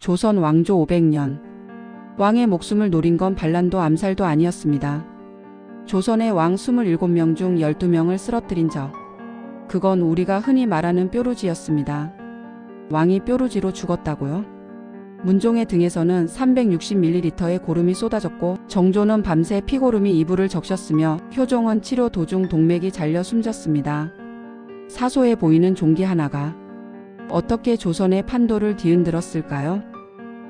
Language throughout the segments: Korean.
조선 왕조 500년. 왕의 목숨을 노린 건 반란도 암살도 아니었습니다. 조선의 왕 27명 중 12명을 쓰러뜨린 적. 그건 우리가 흔히 말하는 뾰루지였습니다. 왕이 뾰루지로 죽었다고요? 문종의 등에서는 360ml의 고름이 쏟아졌고 정조는 밤새 피고름이 이불을 적셨으며 효종은 치료 도중 동맥이 잘려 숨졌습니다. 사소해 보이는 종기 하나가 어떻게 조선의 판도를 뒤흔들었을까요?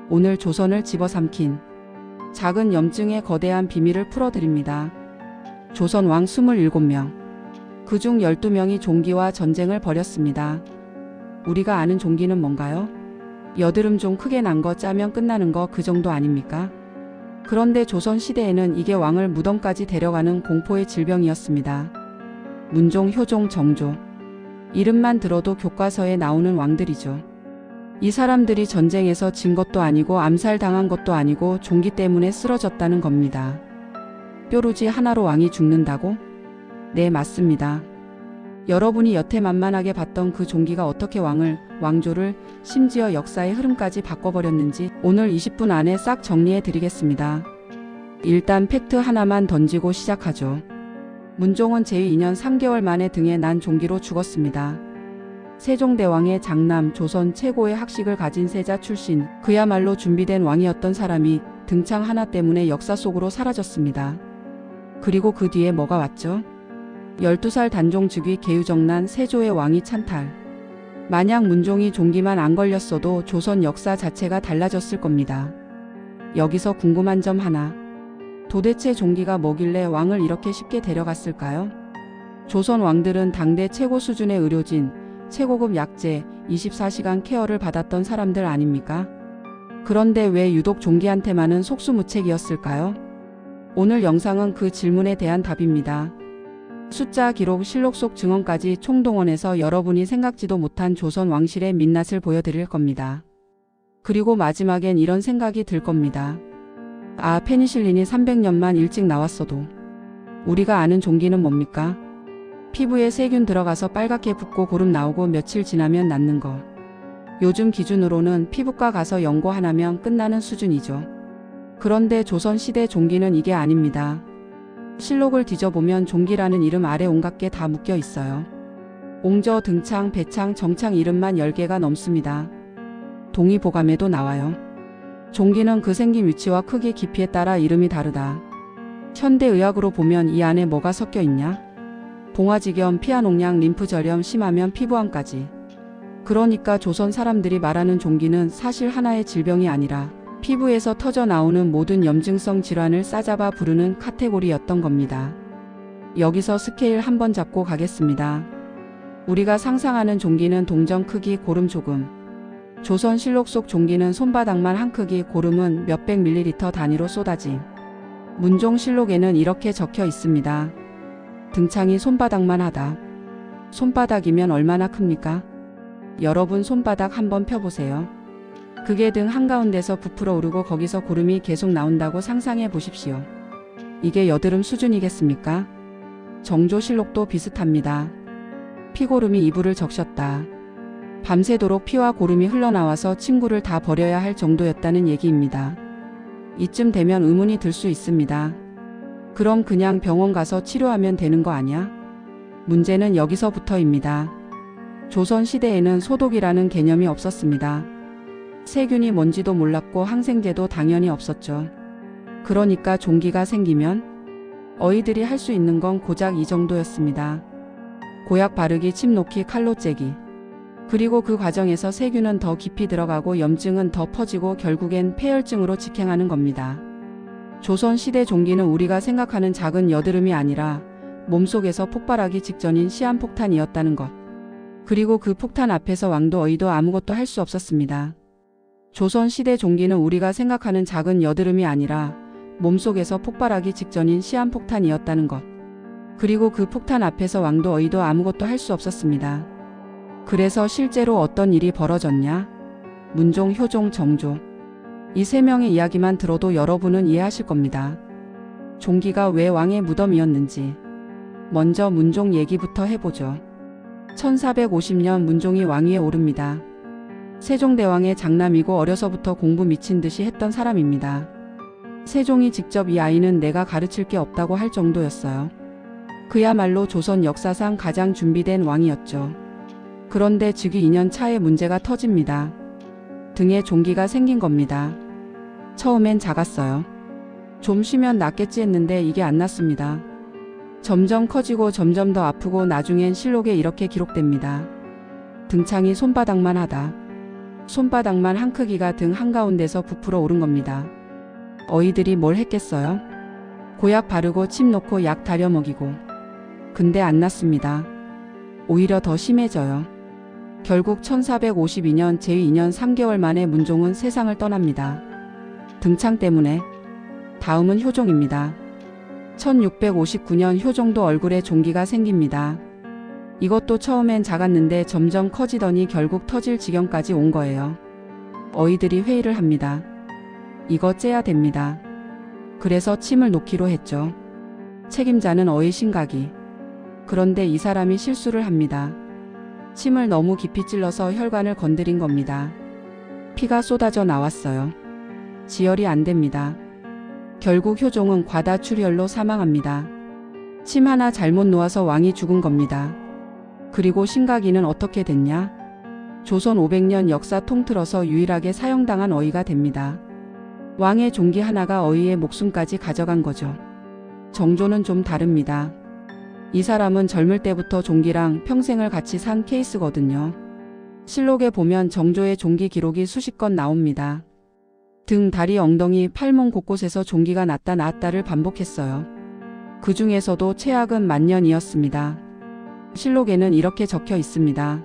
오늘 조선을 집어삼킨 작은 염증의 거대한 비밀을 풀어드립니다. 조선 왕 27명. 그중 12명이 종기와 전쟁을 벌였습니다. 우리가 아는 종기는 뭔가요? 여드름 좀 크게 난 거 짜면 끝나는 거 그 정도 아닙니까? 그런데 조선 시대에는 이게 왕을 무덤까지 데려가는 공포의 질병이었습니다. 문종, 효종, 정조. 이름만 들어도 교과서에 나오는 왕들이죠. 이 사람들이 전쟁에서 진 것도 아니고 암살당한 것도 아니고 종기 때문에 쓰러졌다는 겁니다. 뾰루지 하나로 왕이 죽는다고? 네, 맞습니다. 여러분이 여태 만만하게 봤던 그 종기가 어떻게 왕조를 심지어 역사의 흐름까지 바꿔버렸는지 오늘 20분 안에 싹 정리해 드리겠습니다. 일단 팩트 하나만 던지고 시작하죠. 문종은 제2년 3개월 만에 등에 난 종기로 죽었습니다. 세종대왕의 장남, 조선 최고의 학식을 가진 세자 출신, 그야말로 준비된 왕이었던 사람이 등창 하나 때문에 역사 속으로 사라졌습니다. 그리고 그 뒤에 뭐가 왔죠? 12살 단종 즉위 계유정난 세조의 왕위 찬탈. 만약 문종이 종기만 안 걸렸어도 조선 역사 자체가 달라졌을 겁니다. 여기서 궁금한 점 하나. 도대체 종기가 뭐길래 왕을 이렇게 쉽게 데려갔을까요? 조선 왕들은 당대 최고 수준의 의료진, 최고급 약재, 24시간 케어를 받았던 사람들 아닙니까? 그런데 왜 유독 종기한테만은 속수무책이었을까요? 오늘 영상은 그 질문에 대한 답입니다. 숫자, 기록, 실록 속 증언까지 총동원해서 여러분이 생각지도 못한 조선 왕실의 민낯을 보여드릴 겁니다. 그리고 마지막엔 이런 생각이 들 겁니다. 아, 페니실린이 300년만 일찍 나왔어도 우리가 아는 종기는 뭡니까? 피부에 세균 들어가서 빨갛게 붓고 고름 나오고 며칠 지나면 낫는 거. 요즘 기준으로는 피부과 가서 연고 하나면 끝나는 수준이죠. 그런데 조선시대 종기는 이게 아닙니다. 실록을 뒤져보면 종기라는 이름 아래 온갖 게 다 묶여 있어요. 옹저, 등창, 배창, 정창 이름만 10개가 넘습니다. 동의보감에도 나와요. 종기는 그 생긴 위치와 크기, 깊이에 따라 이름이 다르다. 현대의학으로 보면 이 안에 뭐가 섞여 있냐? 봉화지겸, 피하농량, 림프절염, 심하면 피부암까지. 그러니까 조선 사람들이 말하는 종기는 사실 하나의 질병이 아니라 피부에서 터져 나오는 모든 염증성 질환을 싸잡아 부르는 카테고리였던 겁니다. 여기서 스케일 한번 잡고 가겠습니다. 우리가 상상하는 종기는 동전 크기, 고름 조금. 조선실록 속 종기는 손바닥만 한 크기, 고름은 몇백 밀리리터 단위로 쏟아짐. 문종실록에는 이렇게 적혀 있습니다. 등창이 손바닥만 하다. 손바닥이면 얼마나 큽니까? 여러분 손바닥 한번 펴보세요. 그게 등 한가운데서 부풀어 오르고 거기서 고름이 계속 나온다고 상상해 보십시오. 이게 여드름 수준이겠습니까? 정조실록도 비슷합니다. 피고름이 이불을 적셨다. 밤새도록 피와 고름이 흘러나와서 친구를 다 버려야 할 정도였다는 얘기입니다. 이쯤 되면 의문이 들 수 있습니다. 그럼 그냥 병원 가서 치료하면 되는 거 아냐? 문제는 여기서부터입니다. 조선 시대에는 소독이라는 개념이 없었습니다. 세균이 뭔지도 몰랐고 항생제도 당연히 없었죠. 그러니까 종기가 생기면 어이들이 할 수 있는 건 고작 이 정도였습니다. 고약 바르기, 침 놓기, 칼로 째기. 그리고 그 과정에서 세균은 더 깊이 들어가고 염증은 더 퍼지고 결국엔 폐혈증으로 직행하는 겁니다. 조선 시대 종기는 우리가 생각하는 작은 여드름이 아니라 몸속에서 폭발하기 직전인 시한폭탄이었다는 것. 그리고 그 폭탄 앞에서 왕도 어이도 아무것도 할 수 없었습니다. 조선 시대 종기는 우리가 생각하는 작은 여드름이 아니라 몸속에서 폭발하기 직전인 시한폭탄이었다는 것. 그리고 그 폭탄 앞에서 왕도 어이도 아무것도 할 수 없었습니다. 그래서 실제로 어떤 일이 벌어졌냐? 문종, 효종, 정조. 이 세 명의 이야기만 들어도 여러분은 이해하실 겁니다. 종기가 왜 왕의 무덤이었는지. 먼저 문종 얘기부터 해보죠. 1450년 문종이 왕위에 오릅니다. 세종대왕의 장남이고 어려서부터 공부 미친 듯이 했던 사람입니다. 세종이 직접 이 아이는 내가 가르칠 게 없다고 할 정도였어요. 그야말로 조선 역사상 가장 준비된 왕이었죠. 그런데 즉위 2년 차에 문제가 터집니다. 등에 종기가 생긴 겁니다. 처음엔 작았어요. 좀 쉬면 낫겠지 했는데 이게 안 낫습니다. 점점 커지고 점점 더 아프고 나중엔 실록에 이렇게 기록됩니다. 등창이 손바닥만 하다. 손바닥만 한 크기가 등 한가운데서 부풀어 오른 겁니다. 어이들이 뭘 했겠어요? 고약 바르고 침 놓고 약 다려 먹이고. 근데 안 낫습니다. 오히려 더 심해져요. 결국 1452년 제2 2년 3개월 만에 문종은 세상을 떠납니다. 등창 때문에. 다음은 효종입니다. 1659년 효종도 얼굴에 종기가 생깁니다. 이것도 처음엔 작았는데 점점 커지더니 결국 터질 지경까지 온 거예요. 어이들이 회의를 합니다. 이거 째야 됩니다. 그래서 침을 놓기로 했죠. 책임자는 어이 신각이. 그런데 이 사람이 실수를 합니다. 침을 너무 깊이 찔러서 혈관을 건드린 겁니다. 피가 쏟아져 나왔어요. 지혈이 안 됩니다. 결국 효종은 과다출혈로 사망합니다. 침 하나 잘못 놓아서 왕이 죽은 겁니다. 그리고 신각이는 어떻게 됐냐? 조선 500년 역사 통틀어서 유일하게 사형당한 어이가 됩니다. 왕의 종기 하나가 어이의 목숨까지 가져간 거죠. 정조는 좀 다릅니다. 이 사람은 젊을 때부터 종기랑 평생을 같이 산 케이스거든요. 실록에 보면 정조의 종기 기록이 수십 건 나옵니다. 등, 다리, 엉덩이, 팔몸 곳곳에서 종기가 났다 나았다를 반복했어요. 그 중에서도 최악은 만년이었습니다. 실록에는 이렇게 적혀 있습니다.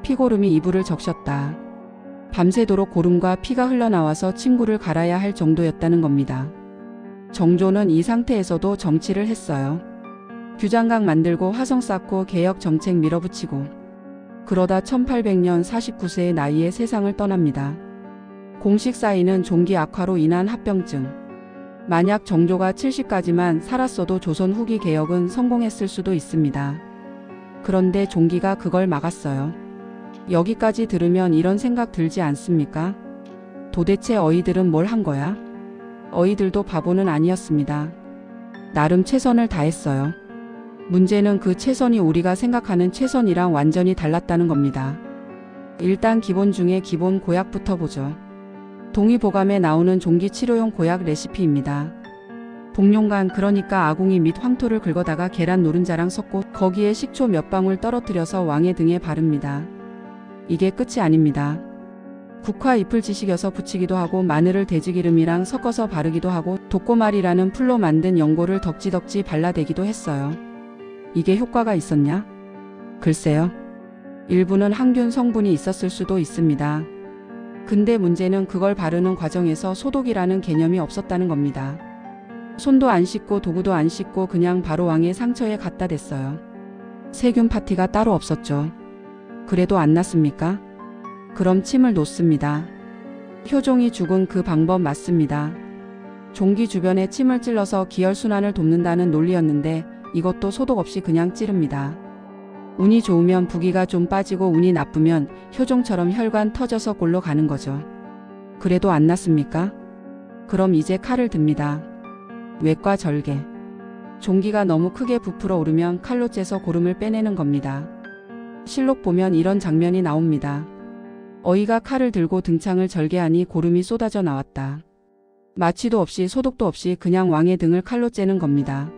피고름이 이불을 적셨다. 밤새도록 고름과 피가 흘러나와서 침구를 갈아야 할 정도였다는 겁니다. 정조는 이 상태에서도 정치를 했어요. 규장각 만들고 화성 쌓고 개혁 정책 밀어붙이고. 그러다 1800년 49세의 나이에 세상을 떠납니다. 공식 사인은 종기 악화로 인한 합병증. 만약 정조가 70까지만 살았어도 조선 후기 개혁은 성공했을 수도 있습니다. 그런데 종기가 그걸 막았어요. 여기까지 들으면 이런 생각 들지 않습니까? 도대체 어이들은 뭘 한 거야? 어이들도 바보는 아니었습니다. 나름 최선을 다했어요. 문제는 그 최선이 우리가 생각하는 최선이랑 완전히 달랐다는 겁니다. 일단 기본 중에 기본 고약부터 보죠. 동의보감에 나오는 종기 치료용 고약 레시피입니다. 복룡간, 그러니까 아궁이 및 황토를 긁어다가 계란 노른자랑 섞고 거기에 식초 몇 방울 떨어뜨려서 왕의 등에 바릅니다. 이게 끝이 아닙니다. 국화 잎을 지식여서 붙이기도 하고 마늘을 돼지기름이랑 섞어서 바르기도 하고 독고말이라는 풀로 만든 연고를 덕지덕지 발라대기도 했어요. 이게 효과가 있었냐? 글쎄요. 일부는 항균 성분이 있었을 수도 있습니다. 근데 문제는 그걸 바르는 과정에서 소독이라는 개념이 없었다는 겁니다. 손도 안 씻고 도구도 안 씻고 그냥 바로 왕의 상처에 갖다 댔어요. 세균 파티가 따로 없었죠. 그래도 안 났습니까? 그럼 침을 놓습니다. 효종이 죽은 그 방법 맞습니다. 종기 주변에 침을 찔러서 기혈순환을 돕는다는 논리였는데 이것도 소독 없이 그냥 찌릅니다. 운이 좋으면 부기가 좀 빠지고 운이 나쁘면 효종처럼 혈관 터져서 골로 가는 거죠. 그래도 안 났습니까? 그럼 이제 칼을 듭니다. 외과 절개. 종기가 너무 크게 부풀어 오르면 칼로 째서 고름을 빼내는 겁니다. 실록 보면 이런 장면이 나옵니다. 어이가 칼을 들고 등창을 절개하니 고름이 쏟아져 나왔다. 마취도 없이 소독도 없이 그냥 왕의 등을 칼로 째는 겁니다.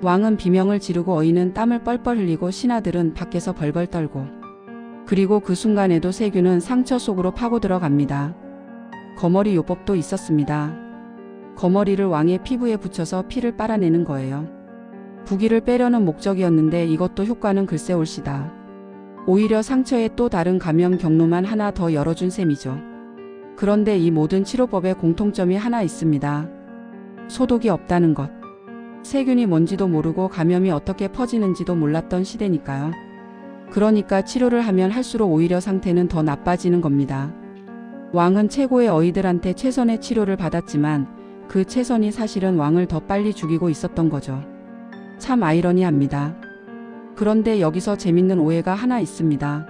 왕은 비명을 지르고 어이는 땀을 뻘뻘 흘리고 신하들은 밖에서 벌벌 떨고. 그리고 그 순간에도 세균은 상처 속으로 파고 들어갑니다. 거머리 요법도 있었습니다. 거머리를 왕의 피부에 붙여서 피를 빨아내는 거예요. 부기를 빼려는 목적이었는데 이것도 효과는 글쎄 올시다. 오히려 상처에 또 다른 감염 경로만 하나 더 열어준 셈이죠. 그런데 이 모든 치료법에 공통점이 하나 있습니다. 소독이 없다는 것. 세균이 뭔지도 모르고 감염이 어떻게 퍼지는지도 몰랐던 시대니까요. 그러니까 치료를 하면 할수록 오히려 상태는 더 나빠지는 겁니다. 왕은 최고의 어이들한테 최선의 치료를 받았지만 그 최선이 사실은 왕을 더 빨리 죽이고 있었던 거죠. 참 아이러니합니다. 그런데 여기서 재밌는 오해가 하나 있습니다.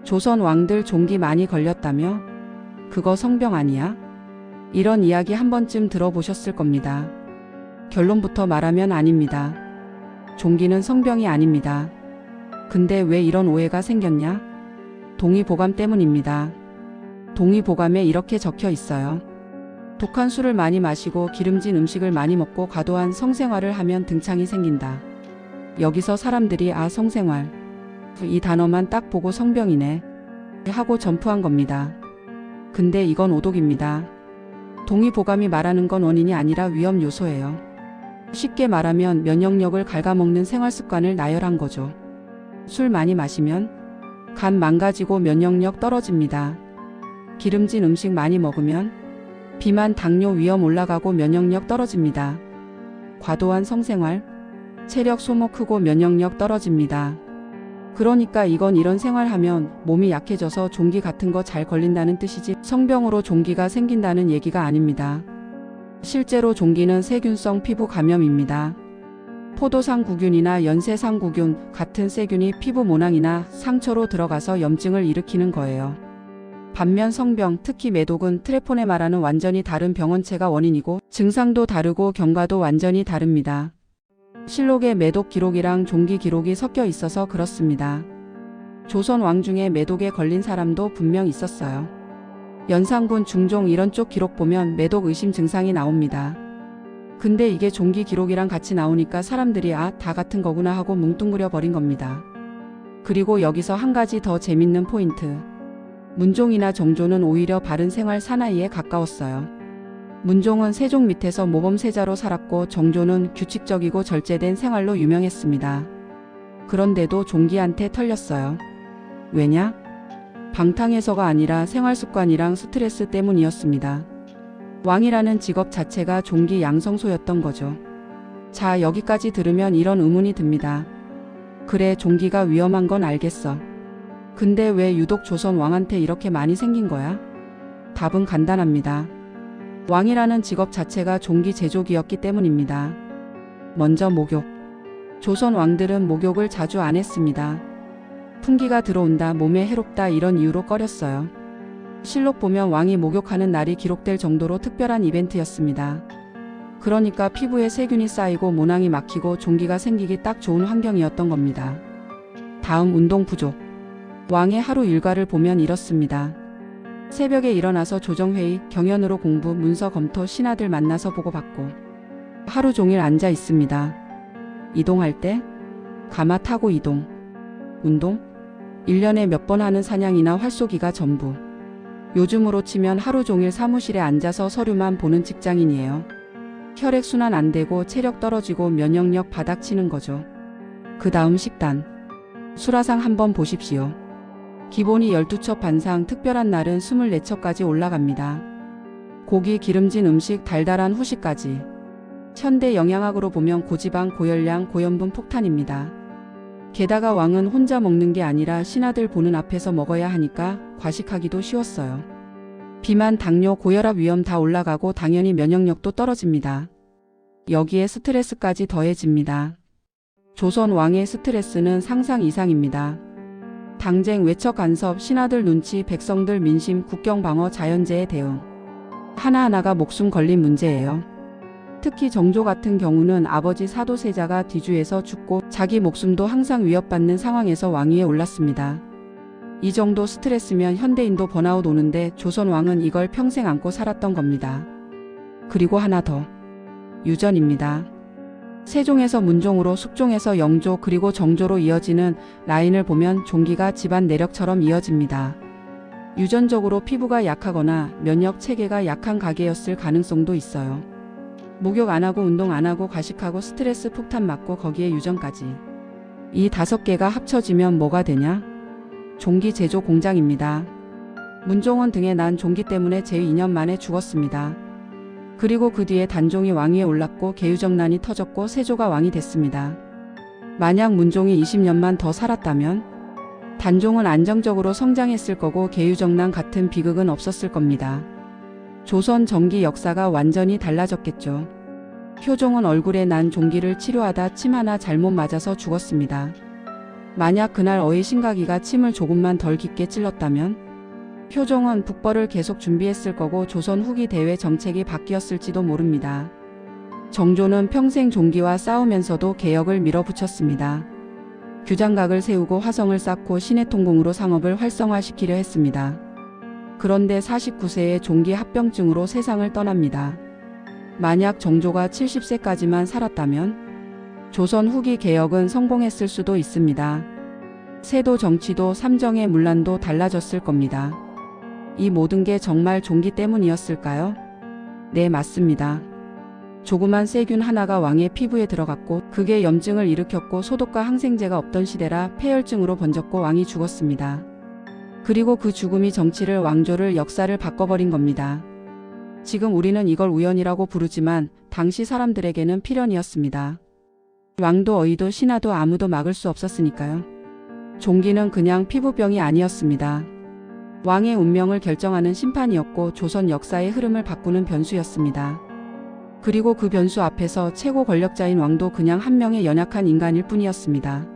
조선 왕들 종기 많이 걸렸다며? 그거 성병 아니야? 이런 이야기 한 번쯤 들어보셨을 겁니다. 결론부터 말하면 아닙니다. 종기는 성병이 아닙니다. 근데 왜 이런 오해가 생겼냐? 동의보감 때문입니다. 동의보감에 이렇게 적혀 있어요. 독한 술을 많이 마시고 기름진 음식을 많이 먹고 과도한 성생활을 하면 등창이 생긴다. 여기서 사람들이 아 성생활 이 단어만 딱 보고 성병이네 하고 점프한 겁니다. 근데 이건 오독입니다. 동의보감이 말하는 건 원인이 아니라 위험 요소예요. 쉽게 말하면 면역력을 갉아먹는 생활습관을 나열한 거죠. 술 많이 마시면 간 망가지고 면역력 떨어집니다. 기름진 음식 많이 먹으면 비만, 당뇨 위험 올라가고 면역력 떨어집니다. 과도한 성생활, 체력 소모 크고 면역력 떨어집니다. 그러니까 이건 이런 생활하면 몸이 약해져서 종기 같은 거 잘 걸린다는 뜻이지 성병으로 종기가 생긴다는 얘기가 아닙니다. 실제로 종기는 세균성 피부 감염입니다. 포도상구균이나 연쇄상구균 같은 세균이 피부 모낭이나 상처로 들어가서 염증을 일으키는 거예요. 반면 성병, 특히 매독은 트레포네마라는 완전히 다른 병원체가 원인이고 증상도 다르고 경과도 완전히 다릅니다. 실록에 매독 기록이랑 종기 기록이 섞여 있어서 그렇습니다. 조선 왕 중에 매독에 걸린 사람도 분명 있었어요. 연산군, 중종 이런 쪽 기록 보면 매독 의심 증상이 나옵니다. 근데 이게 종기 기록이랑 같이 나오니까 사람들이 아, 다 같은 거구나 하고 뭉뚱그려 버린 겁니다. 그리고 여기서 한 가지 더 재밌는 포인트. 문종이나 정조는 오히려 바른 생활 사나이에 가까웠어요. 문종은 세종 밑에서 모범세자로 살았고 정조는 규칙적이고 절제된 생활로 유명했습니다. 그런데도 종기한테 털렸어요. 왜냐? 방탕해서가 아니라 생활습관이랑 스트레스 때문이었습니다. 왕이라는 직업 자체가 종기 양성소였던 거죠. 자, 여기까지 들으면 이런 의문이 듭니다. 그래, 종기가 위험한 건 알겠어. 근데 왜 유독 조선 왕한테 이렇게 많이 생긴 거야? 답은 간단합니다. 왕이라는 직업 자체가 종기 제조기였기 때문입니다. 먼저 목욕. 조선 왕들은 목욕을 자주 안 했습니다. 풍기가 들어온다, 몸에 해롭다 이런 이유로 꺼렸어요. 실록 보면 왕이 목욕하는 날이 기록될 정도로 특별한 이벤트였습니다. 그러니까 피부에 세균이 쌓이고 모낭이 막히고 종기가 생기기 딱 좋은 환경이었던 겁니다. 다음, 운동 부족. 왕의 하루 일과를 보면 이렇습니다. 새벽에 일어나서 조정회의, 경연으로 공부, 문서 검토, 신하들 만나서 보고받고 하루 종일 앉아 있습니다. 이동할 때 가마 타고 이동. 운동? 1년에 몇 번 하는 사냥이나 활쏘기가 전부. 요즘으로 치면 하루 종일 사무실에 앉아서 서류만 보는 직장인이에요. 혈액순환 안 되고 체력 떨어지고 면역력 바닥치는 거죠. 그 다음 식단. 수라상 한번 보십시오. 기본이 12첩 반상, 특별한 날은 24첩까지 올라갑니다. 고기, 기름진 음식, 달달한 후식까지. 현대 영양학으로 보면 고지방, 고열량, 고염분 폭탄입니다. 게다가 왕은 혼자 먹는 게 아니라 신하들 보는 앞에서 먹어야 하니까 과식하기도 쉬웠어요. 비만, 당뇨, 고혈압 위험 다 올라가고 당연히 면역력도 떨어집니다. 여기에 스트레스까지 더해집니다. 조선 왕의 스트레스는 상상 이상입니다. 당쟁, 외척 간섭, 신하들 눈치, 백성들 민심, 국경 방어, 자연재해 대응. 하나하나가 목숨 걸린 문제예요. 특히 정조 같은 경우는 아버지 사도세자가 뒤주에서 죽고 자기 목숨도 항상 위협받는 상황에서 왕위에 올랐습니다. 이 정도 스트레스면 현대인도 번아웃 오는데 조선 왕은 이걸 평생 안고 살았던 겁니다. 그리고 하나 더. 유전입니다. 세종에서 문종으로, 숙종에서 영조, 그리고 정조로 이어지는 라인을 보면 종기가 집안 내력처럼 이어집니다. 유전적으로 피부가 약하거나 면역 체계가 약한 가계였을 가능성도 있어요. 목욕 안 하고 운동 안 하고 과식하고 스트레스 폭탄 맞고 거기에 유전까지. 이 5개가 합쳐지면 뭐가 되냐? 종기 제조 공장입니다. 문종은 등에 난 종기 때문에 제 2년 만에 죽었습니다. 그리고 그 뒤에 단종이 왕위에 올랐고 계유정난이 터졌고 세조가 왕이 됐습니다. 만약 문종이 20년만 더 살았다면 단종은 안정적으로 성장했을 거고 계유정난 같은 비극은 없었을 겁니다. 조선 정기 역사가 완전히 달라졌겠죠. 효종은 얼굴에 난 종기를 치료하다 침 하나 잘못 맞아서 죽었습니다. 만약 그날 어의 신가기가 침을 조금만 덜 깊게 찔렀다면 효종은 북벌을 계속 준비했을 거고 조선 후기 대외 정책이 바뀌었을지도 모릅니다. 정조는 평생 종기와 싸우면서도 개혁을 밀어붙였습니다. 규장각을 세우고 화성을 쌓고 신해통공으로 상업을 활성화시키려 했습니다. 그런데 49세에 종기 합병증으로 세상을 떠납니다. 만약 정조가 70세까지만 살았다면 조선 후기 개혁은 성공했을 수도 있습니다. 세도 정치도 삼정의 문란도 달라졌을 겁니다. 이 모든 게 정말 종기 때문이었을까요? 네, 맞습니다. 조그만 세균 하나가 왕의 피부에 들어갔고 그게 염증을 일으켰고 소독과 항생제가 없던 시대라 폐혈증으로 번졌고 왕이 죽었습니다. 그리고 그 죽음이 정치를, 왕조를, 역사를 바꿔버린 겁니다. 지금 우리는 이걸 우연이라고 부르지만 당시 사람들에게는 필연이었습니다. 왕도 어이도 신하도 아무도 막을 수 없었으니까요. 종기는 그냥 피부병이 아니었습니다. 왕의 운명을 결정하는 심판이었고 조선 역사의 흐름을 바꾸는 변수였습니다. 그리고 그 변수 앞에서 최고 권력자인 왕도 그냥 한 명의 연약한 인간일 뿐이었습니다.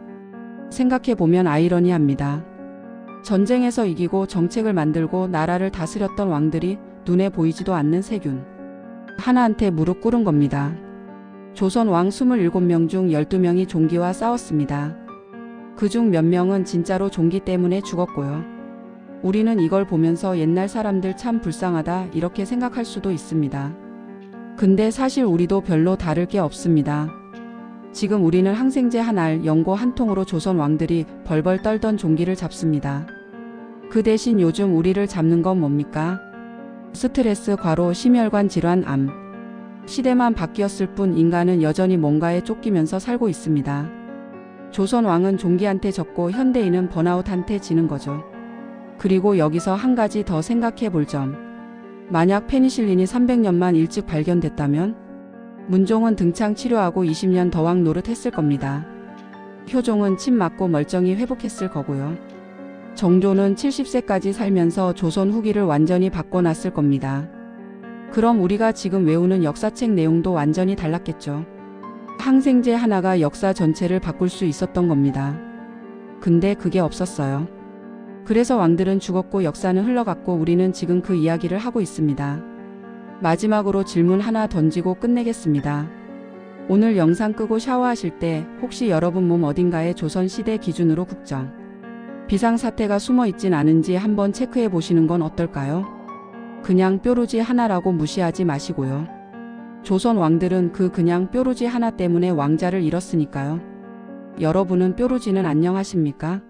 생각해보면 아이러니합니다. 전쟁에서 이기고 정책을 만들고 나라를 다스렸던 왕들이 눈에 보이지도 않는 세균 하나한테 무릎 꿇은 겁니다. 조선 왕 27명 중 12명이 종기와 싸웠습니다. 그중 몇 명은 진짜로 종기 때문에 죽었고요. 우리는 이걸 보면서 옛날 사람들 참 불쌍하다 이렇게 생각할 수도 있습니다. 근데 사실 우리도 별로 다를 게 없습니다. 지금 우리는 항생제 한 알, 연고 한 통으로 조선 왕들이 벌벌 떨던 종기를 잡습니다. 그 대신 요즘 우리를 잡는 건 뭡니까? 스트레스, 과로, 심혈관 질환, 암. 시대만 바뀌었을 뿐 인간은 여전히 뭔가에 쫓기면서 살고 있습니다. 조선 왕은 종기한테 졌고 현대인은 번아웃한테 지는 거죠. 그리고 여기서 한 가지 더 생각해 볼 점. 만약 페니실린이 300년만 일찍 발견됐다면 문종은 등창 치료하고 20년 더 왕 노릇했을 겁니다. 효종은 침 맞고 멀쩡히 회복했을 거고요. 정조는 70세까지 살면서 조선 후기를 완전히 바꿔놨을 겁니다. 그럼 우리가 지금 외우는 역사책 내용도 완전히 달랐겠죠. 항생제 하나가 역사 전체를 바꿀 수 있었던 겁니다. 근데 그게 없었어요. 그래서 왕들은 죽었고 역사는 흘러갔고 우리는 지금 그 이야기를 하고 있습니다. 마지막으로 질문 하나 던지고 끝내겠습니다. 오늘 영상 끄고 샤워하실 때 혹시 여러분 몸 어딘가에 조선시대 기준으로 국정, 비상사태가 숨어 있진 않은지 한번 체크해 보시는 건 어떨까요? 그냥 뾰루지 하나라고 무시하지 마시고요. 조선 왕들은 그냥 뾰루지 하나 때문에 왕자를 잃었으니까요. 여러분은 뾰루지는 안녕하십니까?